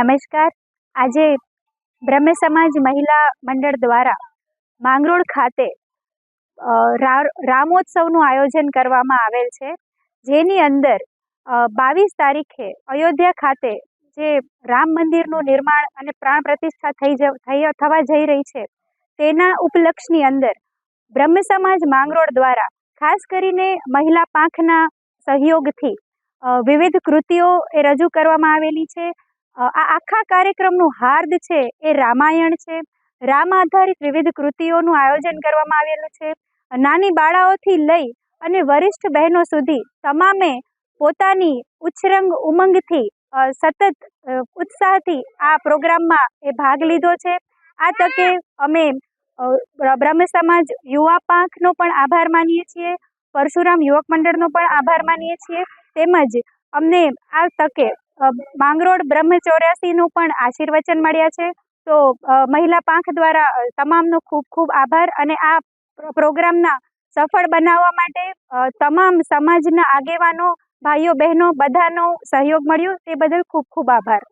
નમસ્કાર। આજે બ્રહ્મ સમાજ મહિલા મંડળ દ્વારા માંગરોળ ખાતે રામોત્સવનું આયોજન કરવામાં આવેલ છે, જેની અંદર 22 તારીખે અયોધ્યા ખાતે જે રામ મંદિરનું નિર્માણ અને પ્રાણ પ્રતિષ્ઠા થવા જઈ રહી છે, તેના ઉપલક્ષની અંદર બ્રહ્મ સમાજ માંગરોળ દ્વારા ખાસ કરીને મહિલા પાંખના સહયોગથી વિવિધ કૃતિઓ એ રજૂ કરવામાં આવેલી છે। આ આખા કાર્યક્રમનું હાર્દ છે એ રામાયણ છે। રામ આધારિત વિવિધ કૃતિઓનું આયોજન કરવામાં આવેલું છે। નાની બાળાઓથી લઈ અને વરિષ્ઠ બહેનો સુધી તમામે પોતાની ઉચ્છરંગ ઉમંગથી સતત ઉત્સાહથી આ પ્રોગ્રામમાં એ ભાગ લીધો છે। આ તકે અમે બ્રહ્મ સમાજ યુવા પાંખનો પણ આભાર માનીએ છીએ, પરશુરામ યુવક મંડળનો પણ આભાર માનીએ છીએ, તેમજ અમને આ તકે માંગરોળ બ્રહ્મ 84નું પણ આશીર્વચન મળ્યા છે। તો મહિલા પાંખ દ્વારા તમામનો ખૂબ ખૂબ આભાર અને આ પ્રોગ્રામના સફળ બનાવવા માટે તમામ સમાજના આગેવાનો, ભાઈઓ બહેનો બધાનો સહયોગ મળ્યો તે બદલ ખૂબ ખૂબ આભાર।